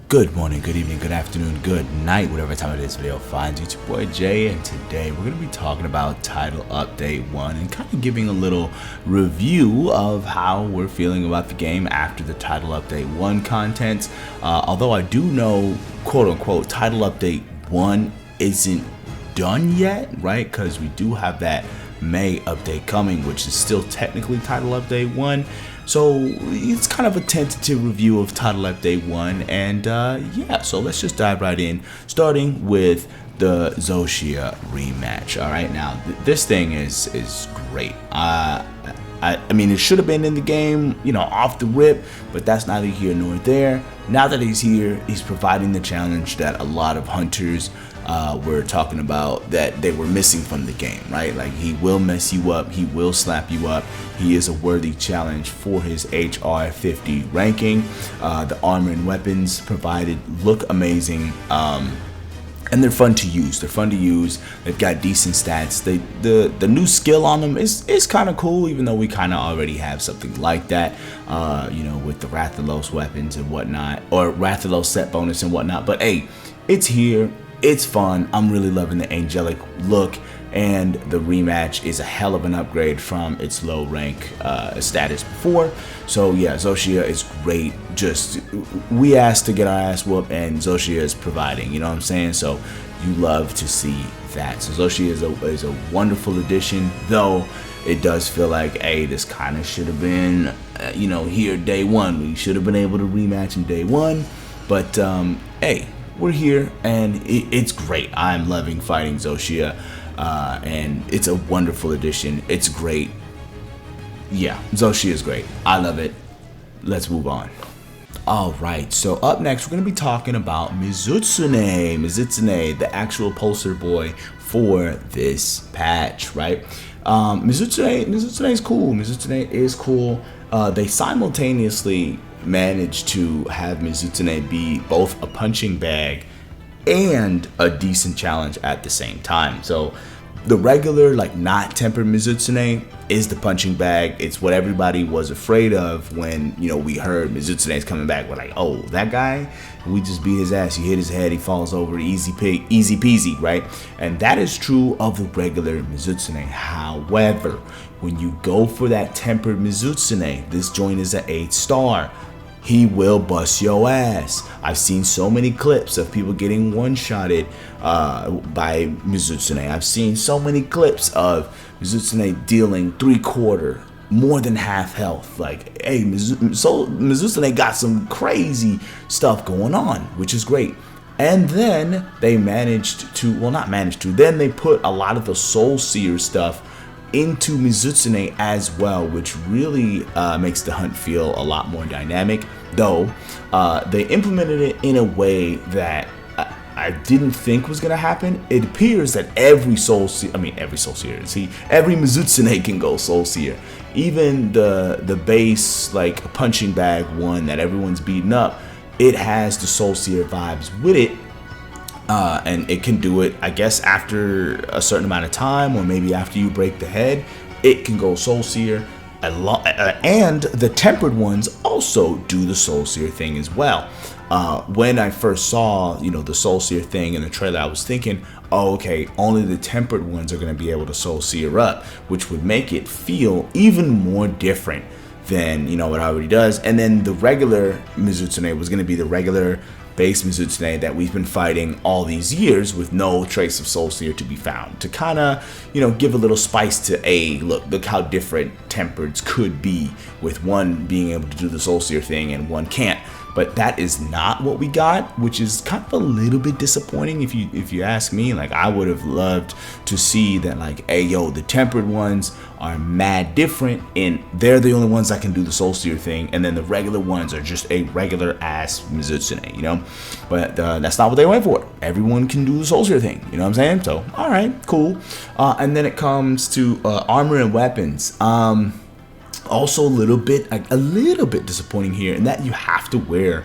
Good morning, good evening, good afternoon, good night, whatever time it is video finds you. It's your boy Jay, and today we're going to be talking about Title Update 1 and kind of giving a little review of how we're feeling about the game after the Title Update 1 content. Although I do know, quote unquote, Title Update 1 isn't done yet, right? Because we do have that May update coming, which is still technically Title Update 1. So it's kind of a tentative review of Title Update 1, and yeah, so let's just dive right in, starting with the Zoh Shia rematch. All right, now this thing is great. I mean, it should have been in the game, you know, off the rip, but that's neither here nor there. Now that he's here, he's providing the challenge that a lot of hunters were talking about that they were missing from the game, right? Like, he will mess you up, he will slap you up. He is a worthy challenge for his HR 50 ranking. The armor and weapons provided look amazing. And they're fun to use. They've got decent stats. The new skill on them is kind of cool, even though we kind of already have something like that, you know, with the Rathalos weapons and whatnot, or Rathalos set bonus and whatnot. But hey, it's here. It's fun. I'm really loving the angelic look, and the rematch is a hell of an upgrade from its low rank status before. So yeah, Zoh Shia is great. Just, we asked to get our ass whooped, and Zoh Shia is providing, you know what I'm saying? So you love to see that. So Zoh Shia is a wonderful addition, though it does feel like, hey, this kind of should have been, you know, here day one. We should have been able to rematch in day one, but hey, we're here, and it's great. I'm loving fighting Zoh Shia, and it's a wonderful addition. It's great. Yeah, Zoh Shia is great. I love it. Let's move on. Alright, so up next we're going to be talking about Mizutsune, the actual poster boy for this patch, right? Mizutsune is cool. Mizutsune is cool. They simultaneously managed to have Mizutsune be both a punching bag and a decent challenge at the same time. So the regular, like, not tempered Mizutsune is the punching bag. It's what everybody was afraid of when, you know, we heard Mizutsune is coming back. We're like, oh, that guy, we just beat his ass. He hit his head, he falls over, easy peasy, right? And that is true of the regular Mizutsune. However, when you go for that tempered Mizutsune, this joint is an 8-star. He will bust your ass. I've seen so many clips of people getting one-shotted by Mizutsune. I've seen so many clips of Mizutsune dealing 3/4, more than half health. Like, hey, Mizutsune got some crazy stuff going on, which is great. And then they managed to, well, not managed to, then they put a lot of the Soul Seer stuff into Mizutsune as well, which really makes the hunt feel a lot more dynamic, though they implemented it in a way that I didn't think was gonna happen. It appears that every Mizutsune can go Soul Seer. Even the base, like, punching bag one that everyone's beating up, it has the Soul Seer vibes with it. And it can do it, I guess, after a certain amount of time, or maybe after you break the head, it can go Soul Seer. And the tempered ones also do the Soul Seer thing as well. When I first saw, you know, the Soul Seer thing in the trailer, I was thinking, oh, okay, only the tempered ones are going to be able to Soul Seer up, which would make it feel even more different than, you know, what it already does. And then the regular Mizutsune was going to be the regular base Mizutsune that we've been fighting all these years with no trace of Soul Seer to be found, to kind of, you know, give a little spice to, look how different tempereds could be, with one being able to do the Soul Seer thing and one can't. But that is not what we got, which is kind of a little bit disappointing if you ask me. Like, I would have loved to see that, like, hey, yo, the tempered ones are mad different, and they're the only ones that can do the Soul Seer thing, and then the regular ones are just a regular ass Mizutsune, you know? But that's not what they went for. Everyone can do the Soul Seer thing, you know what I'm saying? So, all right, cool. And then it comes to armor and weapons. Also a little bit disappointing here, in that you have to wear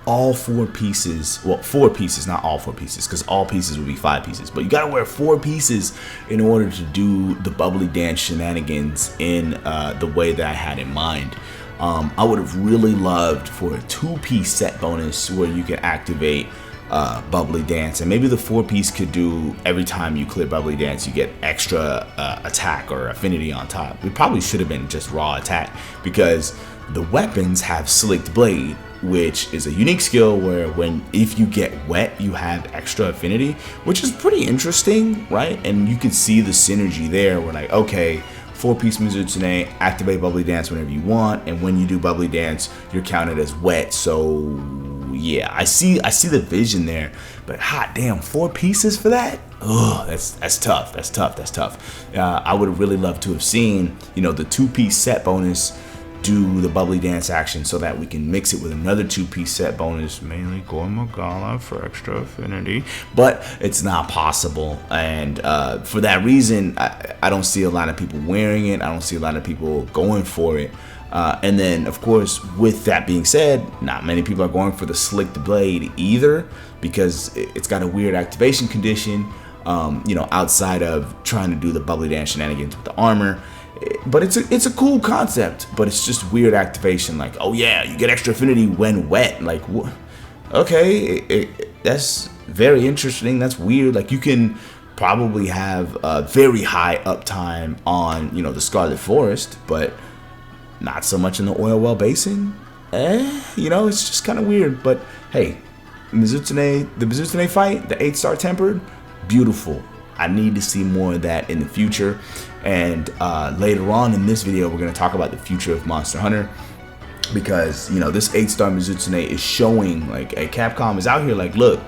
all 4 pieces. Well, 4 pieces, not all 4 pieces, because all pieces would be 5 pieces, but you gotta wear 4 pieces in order to do the bubbly dance shenanigans in the way that I had in mind. I would have really loved for a 2-piece set bonus where you can activate Bubbly Dance, and maybe the 4-piece could do every time you clear Bubbly Dance you get extra attack or affinity on top. It probably should have been just raw attack, because the weapons have Slicked Blade, which is a unique skill where if you get wet you have extra affinity, which is pretty interesting, right? And you can see the synergy there. We're like, okay, 4-piece Mizutsune, activate Bubbly Dance whenever you want, and when you do Bubbly Dance you're counted as wet. So yeah, I see the vision there, but hot damn, 4 pieces for that? Ugh, that's tough. I would have really loved to have seen, the 2-piece set bonus do the Bubbly Dance action so that we can mix it with another 2-piece set bonus, mainly Gormagala for extra affinity, but it's not possible. And for that reason, I don't see a lot of people wearing it. I don't see a lot of people going for it. And then, of course, with that being said, not many people are going for the Slicked Blade either, because it's got a weird activation condition, outside of trying to do the Bubbly Dance shenanigans with the armor. But it's a cool concept, but it's just weird activation. Like, oh yeah, you get extra affinity when wet. Like, okay, that's very interesting. That's weird. Like, you can probably have a very high uptime on the Scarlet Forest, but not so much in the Oil Well Basin. It's just kind of weird. But hey, the Mizutsune fight, the 8-star tempered, beautiful. I need to see more of that in the future. And later on in this video, we're going to talk about the future of Monster Hunter, because this 8-star Mizutsune is showing, like, hey, Capcom is out here like, look,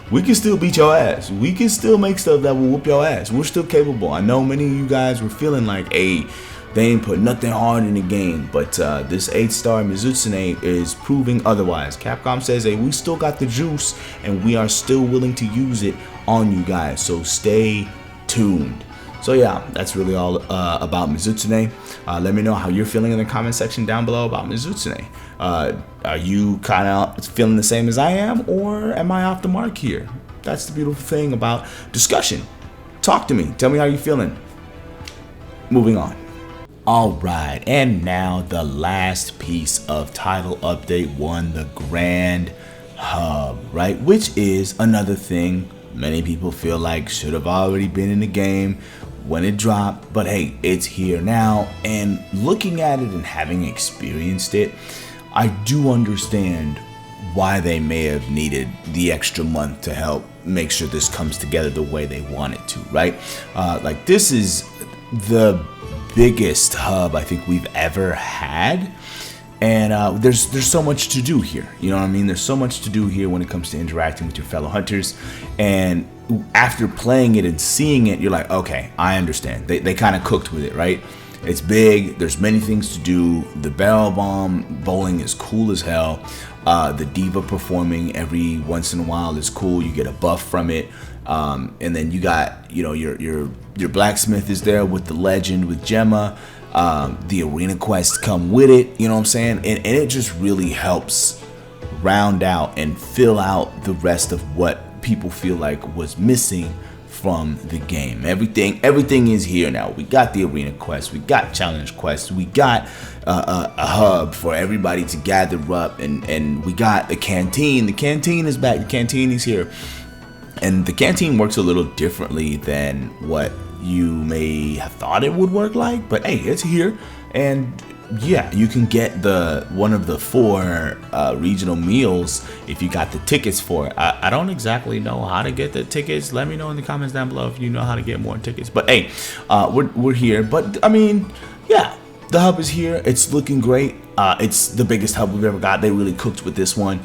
we can still beat your ass. We can still make stuff that will whoop your ass. We're still capable. I know many of you guys were feeling like, hey, they ain't put nothing hard in the game, but this 8-star Mizutsune is proving otherwise. Capcom says, hey, we still got the juice, and we are still willing to use it on you guys, so stay tuned. So yeah, that's really all about Mizutsune. Let me know how you're feeling in the comment section down below about Mizutsune. Are you kind of feeling the same as I am, or am I off the mark here? That's the beautiful thing about discussion. Talk to me. Tell me how you're feeling. Moving on. Alright, and now the last piece of Title Update 1, the Grand Hub, right? Which is another thing many people feel like should have already been in the game when it dropped, but hey, it's here now. And looking at it and having experienced it, I do understand why they may have needed the extra month to help make sure this comes together the way they want it to, right? Like, this is the biggest hub I think we've ever had, and there's so much to do here. You know what I mean? There's so much to do here when it comes to interacting with your fellow hunters. And after playing it and seeing it, you're like, okay, I understand. They kind of cooked with it, right? It's big. There's many things to do. The barrel bomb bowling is cool as hell. The diva performing every once in a while is cool. You get a buff from it. And then you got, your blacksmith is there with the legend with Gemma. The arena quests come with it, you know what I'm saying? And it just really helps round out and fill out the rest of what people feel like was missing from the game. Everything is here now. We got the arena quest, we got challenge quests, we got a hub for everybody to gather up, and we got the canteen. The canteen is back. The canteen is here. And the canteen works a little differently than what you may have thought it would work like, but hey, it's here. And yeah, you can get one of the 4 regional meals if you got the tickets for it. I don't exactly know how to get the tickets. Let me know in the comments down below if you know how to get more tickets. But hey, we're here. But I mean, yeah, the hub is here. It's looking great. It's the biggest hub we've ever got. They really cooked with this one.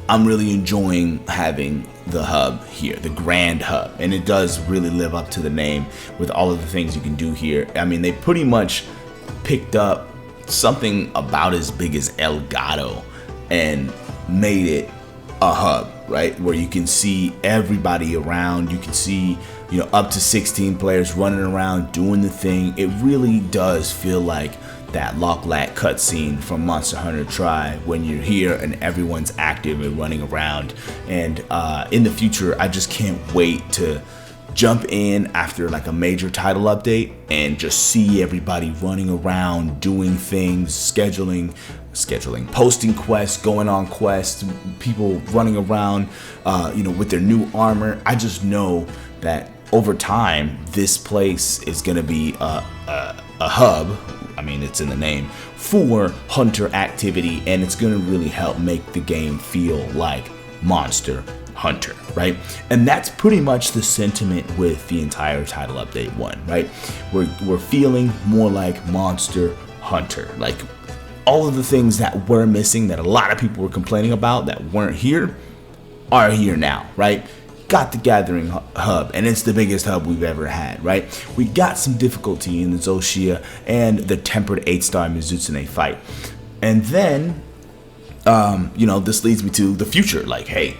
I'm really enjoying having the hub here, the Grand Hub, and it does really live up to the name with all of the things you can do here. I mean, they pretty much picked up something about as big as Elgato and made it a hub, right? Where you can see everybody around. You can see, up to 16 players running around doing the thing. It really does feel like that Locklak cutscene from Monster Hunter Tri, when you're here and everyone's active and running around. And in the future, I just can't wait to jump in after like a major title update and just see everybody running around, doing things, scheduling, posting quests, going on quests, people running around, with their new armor. I just know that over time, this place is going to be a hub. I mean, it's in the name, for hunter activity, and it's going to really help make the game feel like Monster Hunter, right? And that's pretty much the sentiment with the entire title update 1, right? We're feeling more like Monster Hunter. Like all of the things that were missing, that a lot of people were complaining about that weren't here, are here now, right? Got the Gathering Hub, and it's the biggest hub we've ever had, right? We got some difficulty in the Zoh Shia and the tempered 8-star Mizutsune fight. And then, this leads me to the future. Like, hey,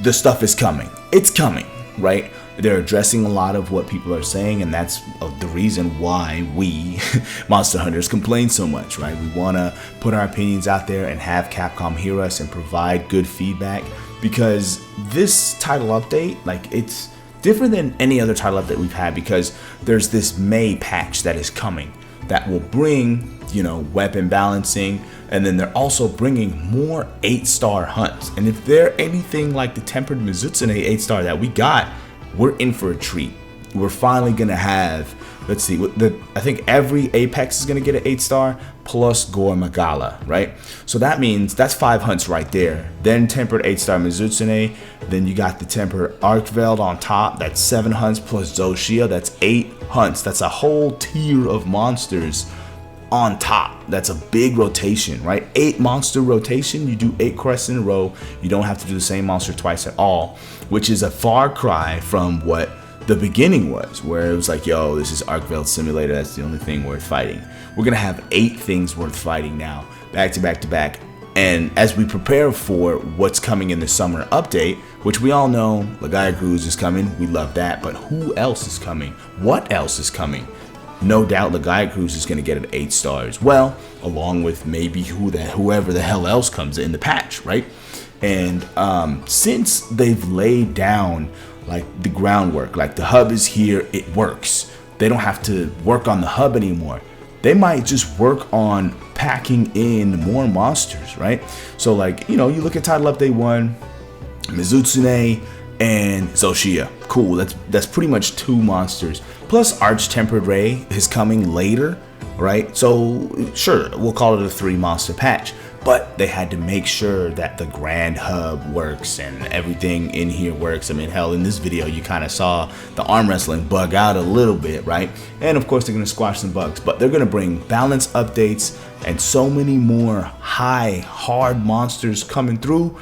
the stuff is coming. It's coming, right? They're addressing a lot of what people are saying, and that's the reason why we, Monster Hunters, complain so much, right? We want to put our opinions out there and have Capcom hear us and provide good feedback. Because this title update, like, it's different than any other title update we've had, because there's this May patch that is coming that will bring, weapon balancing, and then they're also bringing more 8-star hunts. And if they're anything like the tempered Mizutsune 8-star that we got, we're in for a treat. We're finally gonna have, let's see, I think every Apex is gonna get an 8-star plus Gore Magala, right? So that means that's 5 hunts right there. Then tempered 8-star Mizutsune. Then you got the tempered Archveld on top. That's 7 hunts plus Zoh Shia. That's 8 hunts. That's a whole tier of monsters on top. That's a big rotation, right? 8 monster rotation. You do 8 quests in a row. You don't have to do the same monster twice at all, which is a far cry from what the beginning was, where it was like, yo, this is Archveld Simulator, that's the only thing worth fighting. We're gonna have 8 things worth fighting now, back to back to back. And as we prepare for what's coming in the summer update, which we all know, Lagaya Cruz is coming, we love that, but who else is coming? What else is coming? No doubt Lagaya Cruz is gonna get an 8-star as well, along with maybe whoever the hell else comes in the patch, right? And since they've laid down like the groundwork, like the hub is here, it works. They don't have to work on the hub anymore. They might just work on packing in more monsters, right? So like, you look at title update 1, Mizutsune and Zoh Shia. Cool, that's pretty much 2 monsters. Plus Arch Tempered Ray is coming later, right? So sure, we'll call it a 3 monster patch. But they had to make sure that the grand hub works and everything in here works. I mean, hell, in this video, you kind of saw the arm wrestling bug out a little bit, right? And of course, they're going to squash some bugs, but they're going to bring balance updates and so many more hard monsters coming through.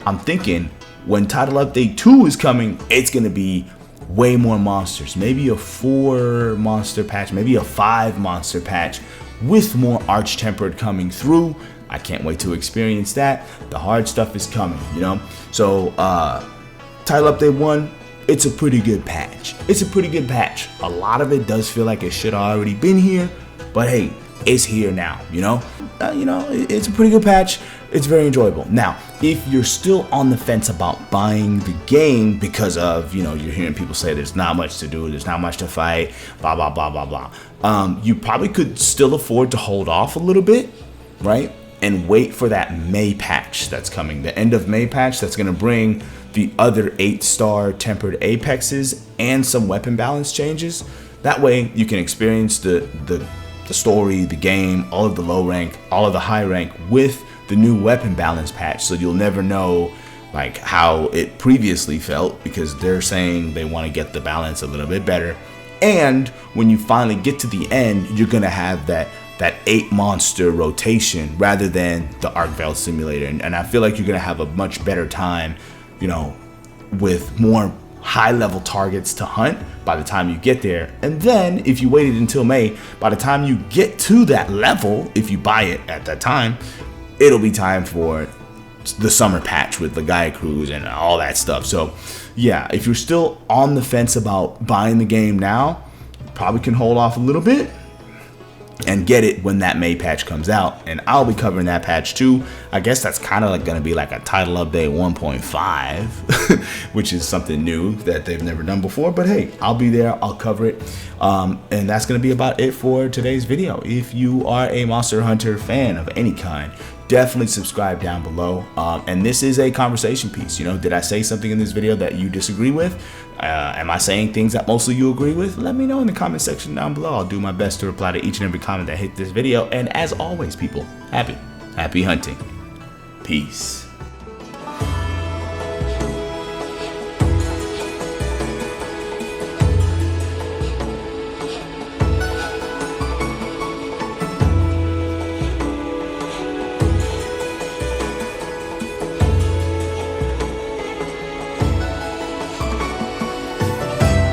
I'm thinking when title update 2 is coming, it's going to be way more monsters. Maybe a 4 monster patch, maybe a 5 monster patch with more Arch Tempered coming through. I can't wait to experience that. The hard stuff is coming, So, title update 1, it's a pretty good patch. It's a pretty good patch. A lot of it does feel like it should have already been here, but hey, it's here now, it's a pretty good patch. It's very enjoyable. Now, if you're still on the fence about buying the game because of, you're hearing people say there's not much to do, there's not much to fight, blah, blah, blah, blah, blah. You probably could still afford to hold off a little bit, right? And wait for that May patch that's coming, the end of May patch that's going to bring the other 8-star tempered apexes and some weapon balance changes. That way you can experience the story, the game, all of the low rank, all of the high rank with the new weapon balance patch. So you'll never know like how it previously felt, because they're saying they want to get the balance a little bit better. And when you finally get to the end, you're going to have that 8 monster rotation rather than the Archveld Simulator. And I feel like you're going to have a much better time, with more high level targets to hunt by the time you get there. And then if you waited until May, by the time you get to that level, if you buy it at that time, it'll be time for the summer patch with the Lagaya Cruz and all that stuff. So yeah, if you're still on the fence about buying the game now, probably can hold off a little bit. and get it when that May patch comes out, and I'll be covering that patch too. I guess that's kind of like going to be like a title update 1.5, which is something new that they've never done before. But hey, I'll be there, I'll cover it, and that's going to be about it for today's video. If you are a Monster Hunter fan of any kind, definitely subscribe down below. And this is a conversation piece. You know, did I say something in this video that you disagree with? Am I saying things that mostly you agree with? Let me know in the comment section down below. I'll do my best to reply to each and every comment that hit this video. And as always, people, happy hunting. Peace.